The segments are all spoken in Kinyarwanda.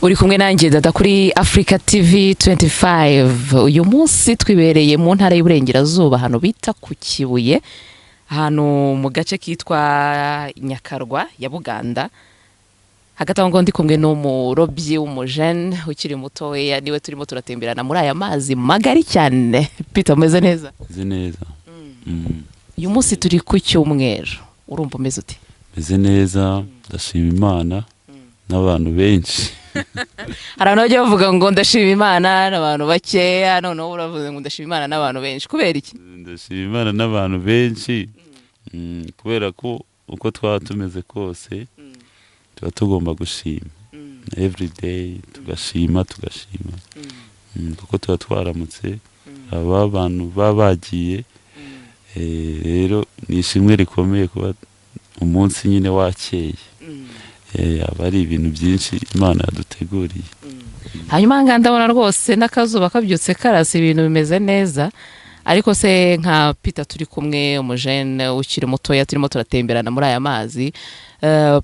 uri kumwe nanjye dada kuri Africa TV 25. Uyu munsi twibereye mu ntara y'Iburengerazuba hano bita ku Kibuye, hano mu gace kitwa Nyakarwa ya Buganda. Hagati aho ngo ndi kumwe n'umurobyi w'umujene ukiri mutoya, niwe turimo turatemberana muri aya mazi magari cyane. Peter, umeze neza? Meze neza. Uyu munsi turi ku cyumweru, urumva umeze ute? Meze neza, ndashima Imana n'abantu benshi. Hari abantu bajya bavuga ngo ndashima Imana n'abantu bakeya, noneho uravuze ngo ndashima Imana n'abantu benshi. Kubera iki? Ndashima Imana n'abantu benshi kubera ko uko twaba tumeze kose tuba tugomba gushima every day, tugashima kuko tuba twaramutse aba abantu babagiye. Rero ni ishimwe rikomeye kuba umunsi nyine wakeye. Aba ari ibintu byinshi Imana yaduteguriye. Hanyuma ndabona rwose n'akazuba kabyutse karasa, ibintu bimeze neza. Ariko se nka Peter turi kumwe, umujene ukiri mutoya, turimo turatemberana muri aya mazi.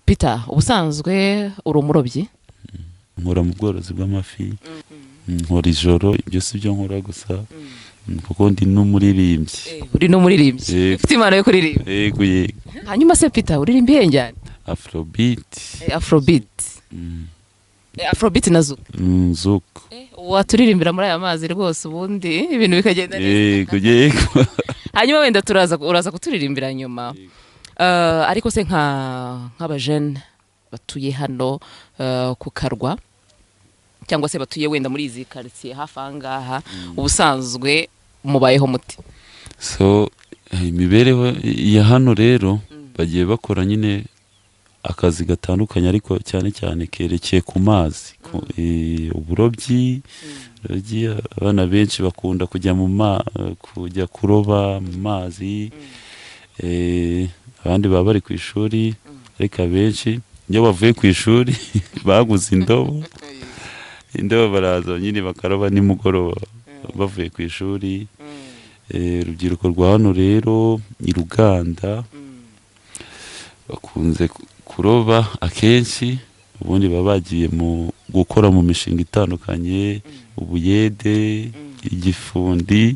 Peter, ubusanzwe uri umurobyi? Nkora mu bworozi bw'amafi, nkora ijoro, ibyo si byo nkora gusa, kuko ndi n'umuririmbyi. Uri n'umuririmbyi? Ufite impano yo kuririmba? Yego. Hanyuma se Peter, uririmba iyihe njyana? Afrobeat. Afrobeat na Zouk? Zouk. Waturirimbira muri aya mazi rwose ubundi ibintu bikagenda neza? Yego. Hanyuma wenda uraza kuturirimbira nyuma. Ariko se nk'abajene batuye hano ku Karwa, cyangwa se batuye wenda muri izi quartier hafi ahangaha, ubusanzwe mubayeho muti? Imibereho ya hano rero bagiye bakora nyine akazi gatandukanye, ariko cyane cyane kerekeye ku mazi. Uburobyi, abana benshi bakunda kujya kujya kuroba mu mazi. Abandi baba bari ku ishuri, ariko abenshi iyo bavuye ku ishuri baguze indobo baraza nyine bakaroba nimugoroba bavuye ku ishuri. Urubyiruko rwa hano rero i Ruganda bakunze kuroba akenshi, ubundi baba bagiye mu gukora mu mishinga itandukanye, ubuyede, igifundi.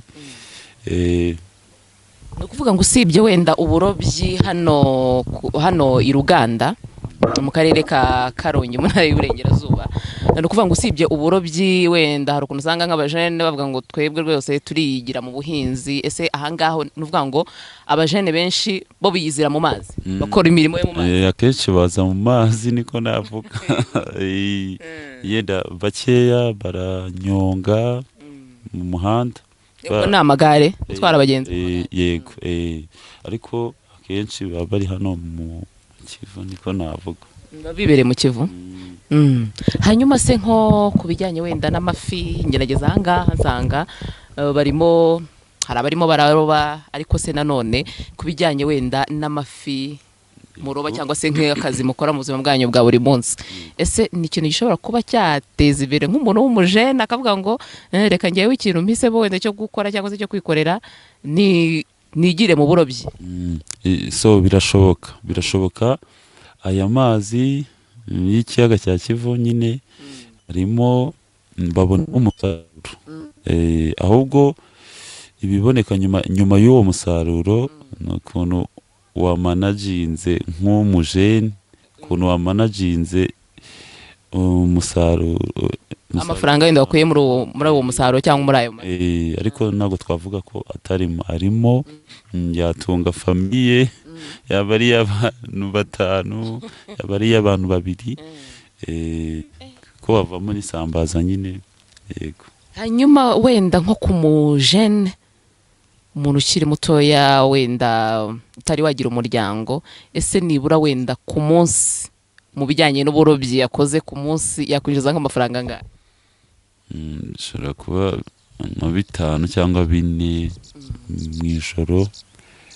Ni ukuvuga ngo usibye wenda uburobyi hano i Ruganda mu karere ka Karongi mu ntara y'Iburengerazuba, ni ukuvuga ngo usibye uburobyi wenda hari ukuntu usanga nk'abajene bavuga ngo twebwe rwose turiyigira mu buhinzi. Ese ahangaho ni ukuvuga ngo abajene benshi bo biyizira mu mazi, bakora imirimo yo mu mazi? Akenshi baza mu mazi, niko navuga. Yenda bakeya baranyonga mu muhanda. Ni amagare atwara abagenzi? Yego. Ariko akenshi baba bari hano mu Kivu, niko navuga. Bibereye mu Kivu. Hanyuma se nko ku bijyanye wenda n'amafi, ngerageza ahangaha nsanga hari abarimo bararoba, ariko se nanone ku bijyanye wenda n'amafi muroba cyangwa se nk'akazi mukora mu buzima bwanyu bwa buri munsi, ese ni ikintu gishobora kuba cyateza imbere nk'umuntu w'umujene akavuga ngo reka ngewe ikintu mpisemo wenda cyo gukora cyangwa se cyo kwikorera nigire mu burobyi? Birashoboka. Aya mazi y'ikiyaga cya Kivu nyine harimo babona umusaruro. Ahubwo ibiboneka nyuma y'uwo musaruro ni ukuntu wamanaginze nk'umujene, ukuntu wamanaginze umusaruro, amafaranga wenda wakuye muri uwo musaruro cyangwa muri ayo mazi. Ariko ntabwo twavuga ko arimo yatunga famiye, yaba ari abantu 5, yaba ari abantu 2, ko bavamo n'isambaza nyine. Yego. Hanyuma wenda nko ku mujene, umuntu ukiri mutoya wenda utari wagira umuryango, ese nibura wenda ku munsi mu bijyanye n'uburobyi yakoze ku munsi yakwinjiza nk'amafaranga angahe? Bishobora kuba 5 cyangwa 4 mu ijoro.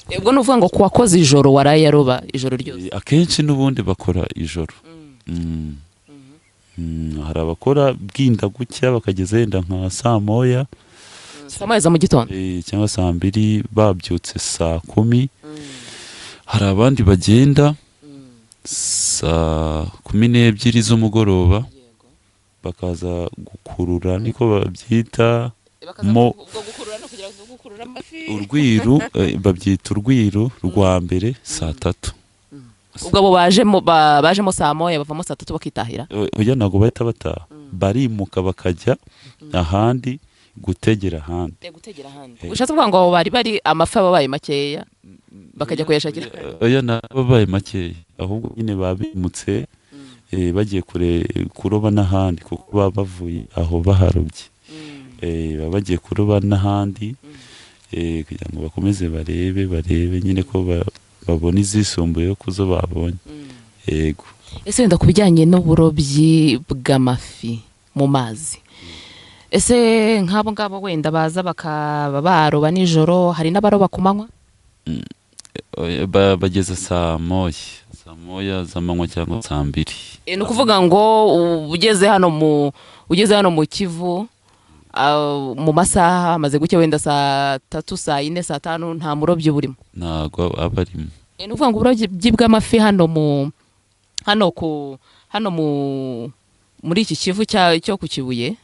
Ubwo ni uvuga ngo ku wakoze ijoro waraye aroba ijoro ryose? Akenshi n'ubundi bakora ijoro. Hari abakora bwinda gucya bakageza wenda nka saa moya za mu gitondo, cyangwa saa 2 babyutse saa 10. Hari abandi bagenda saa 12 z'umugoroba bakaza gukurura niko babyita ubwo gukurura no kugira ngo gukurura amafi urwiru babyita urwiru rwa mbere saa 3. ubwo abo bajemo saa moya bavamo saa 3 bakitahira oya ntabwo bahita bataha barimuka bakajya ahandi gutegera ahandi ushatse kuvuga ngo abo bari amafi ababaye makeya bakajya kuyashakira oya nababaye makeya ahubwo nyine babimutse bagiye kuroba n'ahandi kuko baba bavuye aho baharobye baba bagiye kuroba n'ahandi kugira ngo bakomeze barebe nyine ko babona izisumbuyeho kuzo babonye. Yego. Ese wenda kubijyanye n'uburobyi bw'amafi mu mazi, ese nk'abo ngabo wenda baza bakaba baroba nijoro, hari n'abaroba ku manywa? Bageze saa moya z'amanywa cyangwa saa 2. Ni ukuvuga ngo ugeze hano mu Kivu mu masaha amaze guke wenda saa 3 saa 4 saa 5 nta murobyi burimo? Ntago abarimo. Ni ukuvuga ngo uburobyi bw'amafi muri iki Kivu cyo ku Kibuye,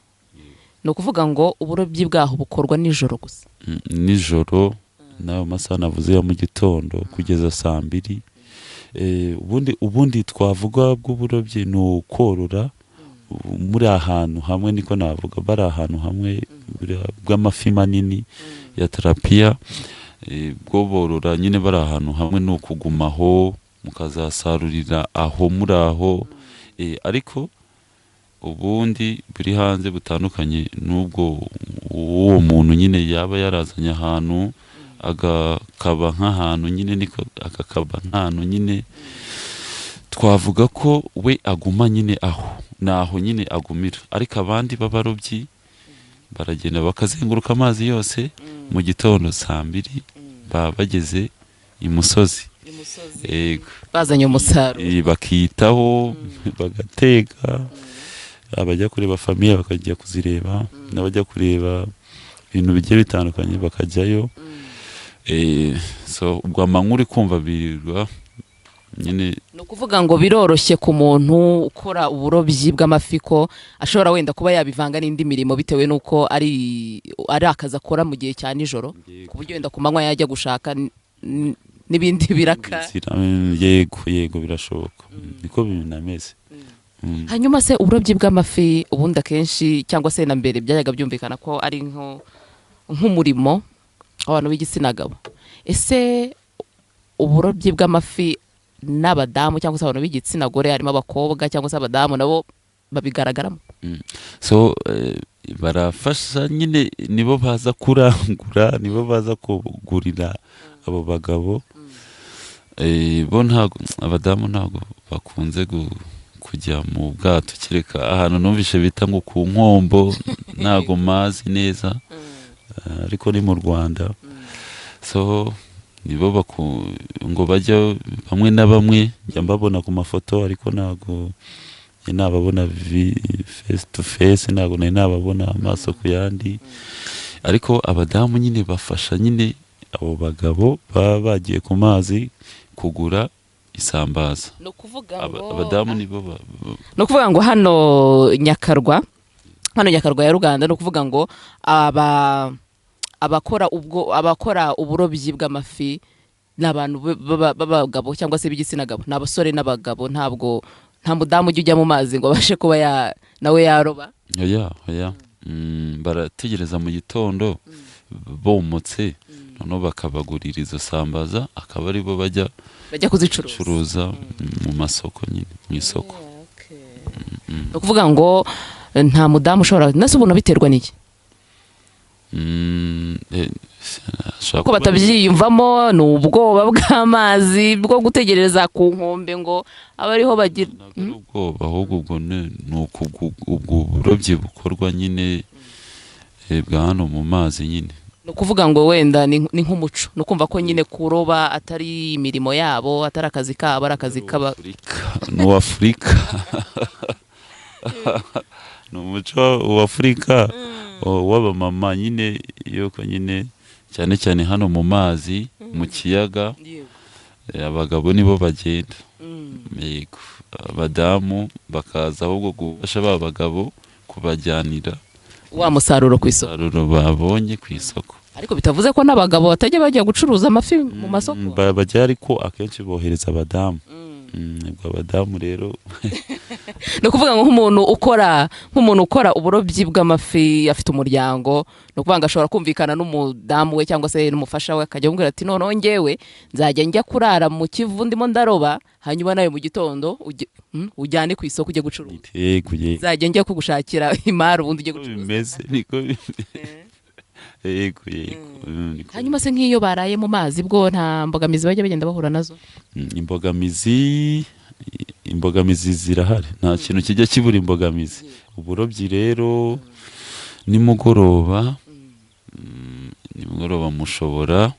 ni ukuvuga ngo uburobyi bwaho bukorwa nijoro gusa? Nijoro nayo masaha navuze ya mu gitondo kugeza saa 2. Ubundi twavuga bw'uburobyi ni ukorora muri ahantu hamwe, niko navuga bari ahantu hamwe bw'amafi manini ya tilapia, bwo borora nyine bari ahantu hamwe, ni ukugumaho mukazasarurira aho muri aho, ariko ubundi buri hanze butandukanye n'ubwo uwo muntu nyine yaba yarazanye ahantu agakaba nk'ahantu nyine, niko agakaba nk'ahantu nyine twavuga ko we aguma nyine aho naho nyine agumira, ariko abandi b'abarobyi baragenda bakazenguruka amazi yose mu gitondo saa 2 baba bageze imusozi. Yego, bazanye umusaruro bakitaho bagateka, abajya kureba famiye bakajya kuzireba, n'abajya kureba ibintu bigiye bitandukanye bakajyayo. So ubwo amanywa kumva birirwa nyine. Ni ukuvuga ngo biroroshye ku muntu ukora uburobyi bw'amafi ko ashobora wenda kuba yabivanga n'indi mirimo bitewe n'uko ari akazi akora mu gihe cya nijoro, ku buryo wenda ku manywa yajya gushaka n'ibindi biraka. Yego birashoboka, niko binameze. Hanyuma se uburobyi bw'amafi ubundi akenshi cyangwa se na mbere byayaga byumvikana ko ari nk'umurimo abantu b'igitsina gabo. Ese uburobyi bw'amafi n'abadamu cyangwa se abantu b'igitsina gore, harimo abakobwa cyangwa se abadamu nabo babigaragaramo? So barafasha nyine, nibo baza kurangura, nibo baza kugurira abo bagabo. Bo ntago abadamu ntago bakunze kujya mu bwato, kereka ahantu numvishe bita ngo ku nkombo, ntago mazi neza, ariko ni mu Rwanda. So nibo ngo bajya bamwe na bamwe njya mbabona ku mafoto, ariko ntago nababona face to face, ntago nababona amaso ku yandi. Ariko abadamu nyine bafasha nyine abo bagabo baba bagiye ku mazi kugura isambaza. No kuvuga ngo abadamu nibo no kuvuga ngo hano Nyakarwa ya Ruganda, no kuvuga ngo abakora uburobyi bw'amafi n'abantu b'abagabo cyangwa se b'igitsina gabo, n'abasore n'abagabo. Nta mudamu ujya ujya mu mazi ngo abashe kuba nawe yaroba. Oya. Barategereza mu gitondo bomotse, noneho bakabagurira izo sambaza, akaba aribo bajya kuzicuruza mu masoko nyine, mu isoko. No kuvuga ngo nta mudamu ushobora, nase ubona biterwa n'iki? Ko batabyiyumvamo, ni ubwoba bw'amazi bwo gutegereza ku nkombe ngo abariho bagira ubwoba, ahubwo ubwo ni ubwo burobyi bukorwa nyine bwa hano mu mazi nyine. Ni ukuvuga ngo wenda ni nk'umuco, ni ukumva ko nyine kuroba atari imirimo yabo, atari akazi kabo, ari akazi n'Uwafurika. Ni umuco w'Afurika w'abamama nyine, yuko nyine cyane cyane hano mu mazi mu kiyaga abagabo nibo bagenda. Yego, abadamu bakaza ahubwo gufasha ba bagabo kubajyanira wa musaruro ku isoko. umusaruro babonye ku isoko. Ariko bitavuze ko n'abagabo batajya bajya gucuruza amafi mu masoko. Bajya ariko akenshi bohereza abadamu. Ubwo abadamu rero no kuvuga ngo nk'umuntu ukora uburobyi bw'amafi afite umuryango, no kuvuga ngo ashobora kumvikana n'umudamu we cyangwa se n'umufasha we akajya amubwira ati noneho ngewe nzajya njya kurara mu Kivu ndimo ndaroba, hanyuma nawe mu gitondo ujyane ku isoko ujye gucuruza. Nzajya njya kugushakira imari ubundi ujye gucuruza. Bimeze niko yego. Hanyuma se nk'iyo baraye mu mazi bwo nta mbogamizi bajya bagenda bahura nazo? Imbogamizi zirahari, nta kintu kijya kibura imbogamizi. Uburobyi rero nimugoroba mushobora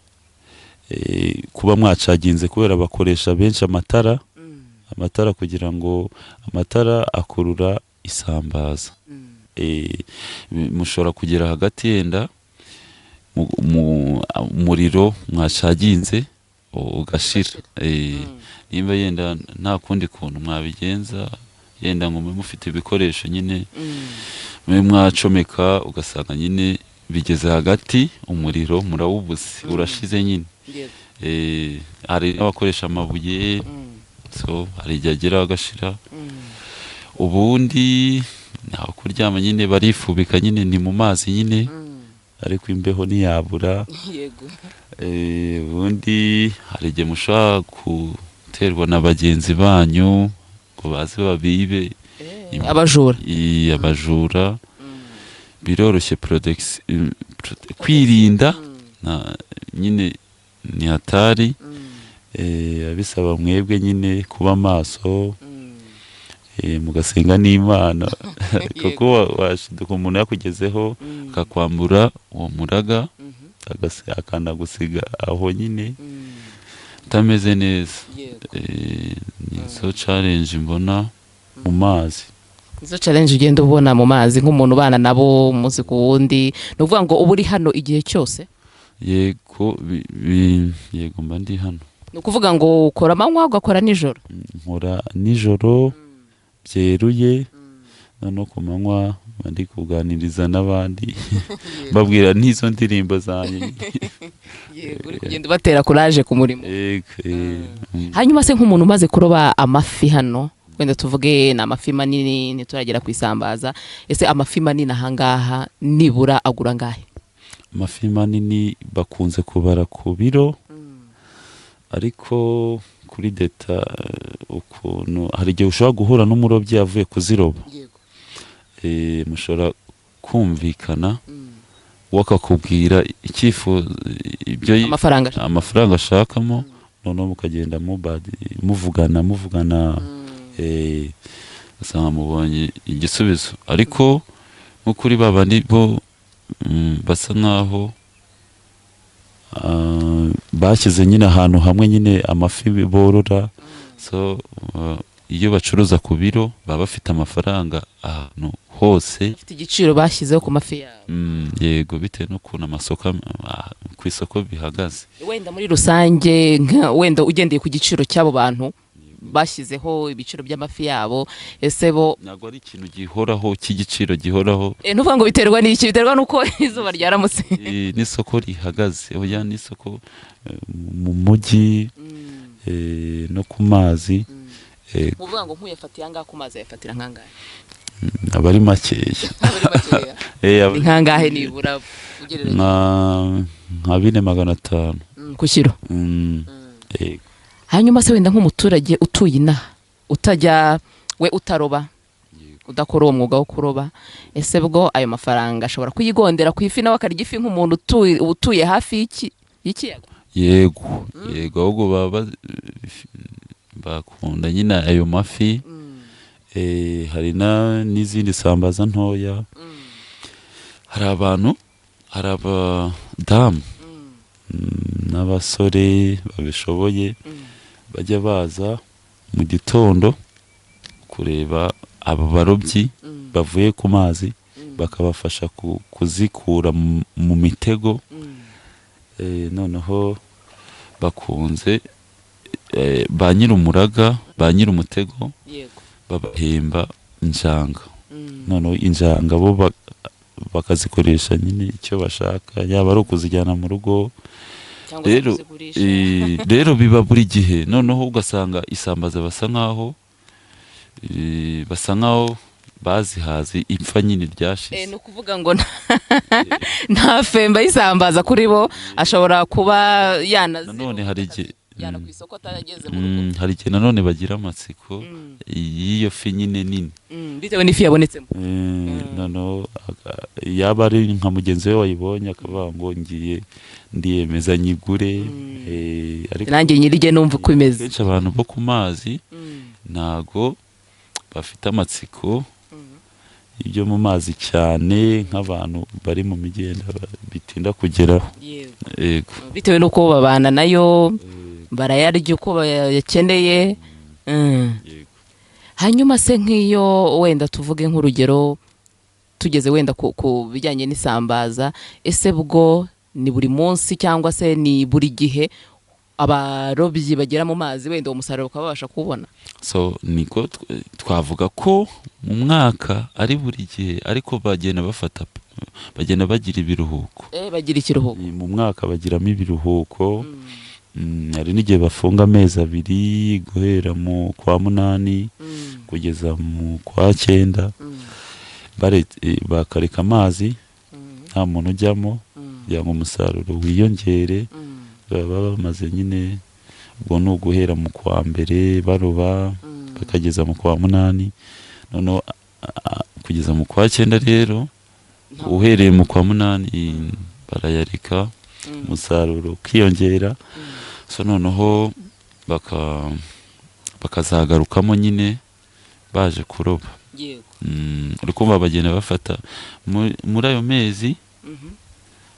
kuba mwacaginze, kubera bakoresha benshi amatara kugira ngo amatara akurura isambaza. Mushobora kugera hagati yenda umuriro mwacaginze ugashira. Nimba yenda nta kundi kuntu mwabigenza, yenda ngo mufite ibikoresho nyine mwacomeka, ugasanga nyine bigeze hagati umuriro murawubuze, urashize nyine. Hari n'abakoresha amabuye, so hari igihe agera agashira. Ubundi ntaho kuryama nyine barifubika nyine, ni mu mazi nyine, ariko imbeho ntiyabura. Ubundi hari igihe mushobora guterwa na bagenzi banyu ngo baze babibe. Abajura biroroshye kwirinda nyine ni hatari. Bisaba mwebwe nyine kuba maso, mugasenga n'Imana kuko washiduka umuntu yakugezeho akakwambura uwo muraga, akanagusiga aho nyine utameze neza. Nizo challenge mbona mu mazi. Izo challenge ugenda ubona mu mazi nk'umuntu ubana nabo umunsi ku wundi, no kuvuga ngo uba uri hano igihe cyose? Yego, mba ndi hano. No kuvuga ngo ukora amanywa ugakora nijoro? Nkora nijoro byeruye, no ku manywa ndi kuganiriza n'abandi babwira n'izo ndirimbo zanjye. Yego, uri kugenda batera courage ku murimo. Hanyuma se nk'umuntu umaze kuroba amafi hano, wenda tuvuge na amafi manini ntituragera ku isambaza, ese amafi manini ahangaha nibura agura ngahe? Amafi manini bakunze kubara ku biro, ariko kuri deta ukuntu hari igihe ushobora guhura n'umurobyi yavuye kuziroba. Mushobora kumvikana, wakakubwira icyifuzo, ibyo amafaranga ashakamo, noneho mukagenda muvugana usanga mubonye igisubizo. Ariko nk'ukuri babandi bo basa nkaho bashyize nyine ahantu hamwe nyine amafi borora, so iyo bacuruza ku biro baba bafite amafaranga ahantu hose, bafite igiciro bashyizeho ku mafi yabo. Yego, bitewe n'ukuntu amasoko ku isoko bihagaze. Wenda muri rusange, wenda ugendeye ku giciro cy'abo bantu bashyizeho ibiciro by'amafi yabo, ese bo ntabwo ari ikintu gihoraho cy'igiciro gihoraho. Nuvuga ngo biterwa n'iki? Biterwa n'uko izuba ryaramutse n'isoko rihagaze. Oya, n'isoko mu mujyi no ku mazi. Muvuga ngo nk'uyafatiye ahangaha ku mazi yafatira nkangahe? Aba ari makeya. Ni nkangahe nibura ugereranyije? Nka 4,500 ku kiro. Hanyuma se wenda nk'umuturage utuye inaha, utajya we utaroba, udakora uwo mwuga wo kuroba, ese bwo ayo mafaranga ashobora kuyigondera ku ifi nawe akarya ifi nk'umuntu utuye hafi y'ikiyaga? Yego, ahubwo baba bakunda nyine ayo mafi. Hari n'izindi sambaza ntoya. Hari abadamu n'abasore babishoboye bajya baza mu gitondo kureba abo barobyi bavuye ku mazi, bakabafasha kuzikura mu mitego. Noneho bakunze ba nyir'umuraga, ba nyir'umutego babahemba injanga. noneho injanga bo bakazikoresha nyine icyo bashaka, yaba ari ukuzijyana mu rugo. Rero biba buri gihe, noneho ugasanga isambaza basa nkaho bazihaze ipfa nyine ryashize. Ni ukuvuga ngo nta femba y'isambaza kuri bo, ashobora kuba nanone hari igihe yana ku isoko atageze mu rugo. hari igihe nanone bagira amatsiko y'iyo fi nyine nini, bitewe n'ifi yabonetsemo. noneho yaba ari nka mugenzi we wayibonye akavuga ngo ngiye ndiyemeza nyigure. ariko nanjye nyirige numva uko imeze. Kenshi abantu bo ku mazi ntago bafite amatsiko ibyo mu mazi cyane nk'abantu bari mu migenda bitinda kugeraho. Yego, bitewe n'uko babana nayo, barayarya uko bayakeneye. Hanyuma se nk'iyo wenda tuvuge nk'urugero tugeze wenda ku bijyanye n'isambaza, ese bwo ni buri munsi cyangwa se ni buri gihe abarobyi bagera mu mazi wenda uwo musaruro bakaba babasha kubona? So niko twavuga ko mu mwaka ari buri gihe, ariko bagenda bagira ibiruhuko. Bagira ikiruhuko mu mwaka, bagiramo ibiruhuko. Hari n'igihe bafunga amezi 2 guhera mu kwa 8 kugeza mu kwa 9, bakareka amazi nta muntu ujyamo kugira ngo umusaruro wiyongere. Baba bamaze nyine, ubwo ni uguhera mu kwa 1 baroba bakageza mu kwa 8, noneho kugeza mu kwa 9 rero uhereye mu kwa 8 barayarika, umusaruro ukiyongera. So noneho bakazagarukamo nyine baje kuroba. Uri kumva bagenda bafata muri ayo mezi,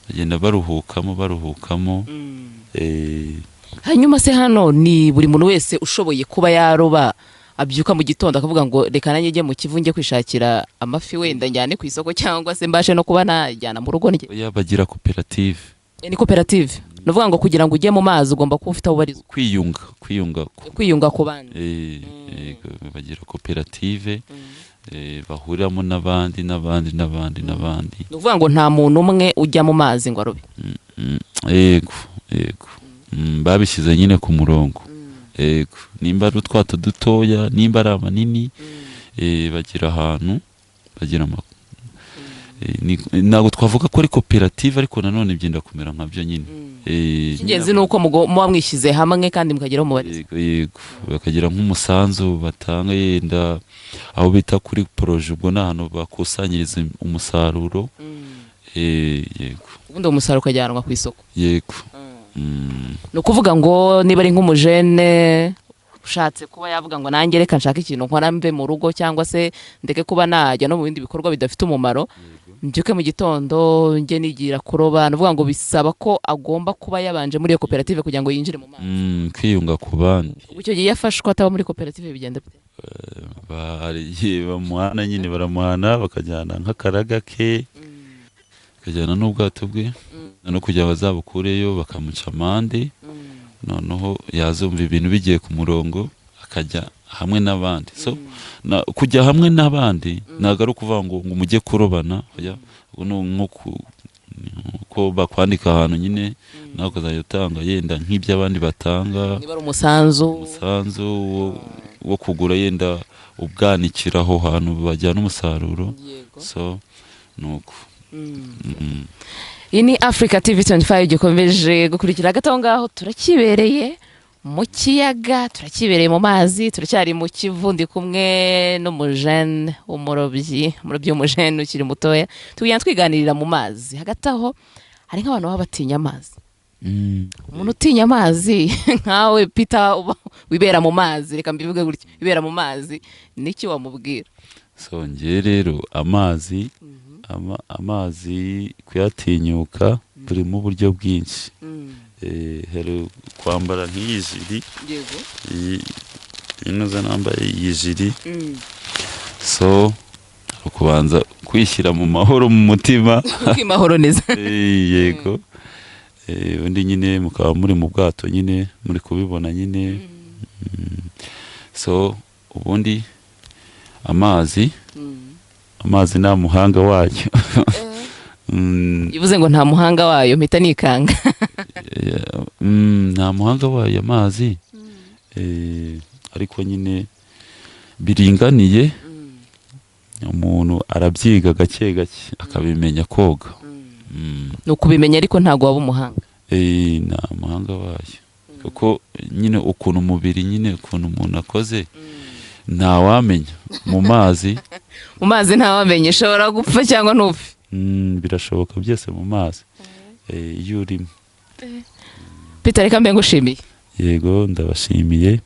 bagenda baruhukamo. Hanyuma se hano ni buri muntu wese ushoboye kuba yaroba, abyuka mu gitondo akavuga ngo reka nanjye njye mu Kivu njye kwishakira amafi wenda njyane ku isoko, cyangwa se mbashe no kuba najyana mu rugo njye? Bagira koperative. Ni koperative, nuvuga ngo kugira ngo ujye mu mazi ugomba kuba ufite aho ubarizwa, kwiyunga ku bandi. Bagira koperative, bahuriramo n'abandi. Ni ukuvuga ngo nta muntu umwe ujya mu mazi ngo arobe. Yego, babishyize nyine ku murongo. Yego, nimba ari utwato dutoya, nimba ari amanini, bagira ahantu bagira ntabwo twavuga ko ari koperative, ariko nanone byenda kumera nkabyo nyine. Ingenzi ni uko muba mwishyize hamwe kandi mukageraho umubare. Yego, bakagira nk'umusanzu batanga, yenda aho bita kuri poroje, ubwo ni ahantu bakusanyiriza umusaruro. Yego, ubundi uwo musaruro ukajyanwa ku isoko. Yego. Ni ukuvuga ngo niba ari nk'umujene ushatse kuba yavuga ngo nanjye reka nshaka ikintu nkora mve mu rugo, cyangwa se ndeke kuba najya no mu bindi bikorwa bidafite umumaro, mbyuke mu gitondo njye nigira kuroba, nuvuga ngo bisaba ko agomba kuba yabanje muri iyo koperative kugira ngo yinjire mu mazi. Kwiyunga ku bandi. Icyo gihe yafashwe ataba muri koperative bigenda bite? Bamuhana nyine, baramuhana bakajyana nk'akaraga ke, bakajyana n'ubwato bwe, no kugira ngo bazabukureyo bakamuca amande. Noneho yazumva ibintu bigiye ku murongo akajya hamwe n'abandi. So kujya hamwe n'abandi ntabwo ari ukuvuga ngo mujye kurobana, nko bakwandika ahantu nyine nawe ukazajya utanga yenda nk'ibyo abandi batanga, niba ari umusanzu wo kugura yenda ubwanikira aho hantu bajyana umusaruro. So nuko. Iyi ni Africa TV 25 gikomeje gukurikira hagati aho ngaho. Turakibereye mu kiyaga, turakibereye mu mazi, turacyari mu Kivu, ndi kumwe n'umujene umurobyi w'umujene ukiri mutoya, tugenda twiganirira mu mazi. Hagati aho hari nk'abantu baba batinya amazi. Umuntu utinya amazi nkawe Peter wibera mu mazi, reka mbivuge gutya, wibera mu mazi, niki wamubwira? So ngiye rero amazi kuyatinyuka buri mu buryo bwinshi. Hero kwambara nk'iyi jiri, inoza nambaye iyi jiri. So kubanza kwishyira mu mahoro mu mutima, kwimahoro neza. Yego, undi nyine mukaba muri mu bwato nyine muri kubibona nyine. So ubundi amazi amazi nta muhanga wayo. Ivuze ngo nta muhanga wayo mpita nikanga. Nta muhanga wayo amazi, ariko nyine biringaniye, umuntu arabyiga gake gake akabimenya koga. Ni ukubimenya ariko ntabwo waba umuhanga. Nta muhanga wayo, kuko nyine ukuntu umubiri, nyine ukuntu umuntu akoze ntawamenya. Mu mazi ntawamenya, ushobora gupfa cyangwa ntupfe. Birashoboka byose mu mazi iyo urimo. Peter, reka mbe ngushimiye. Yego, ndabashimiye.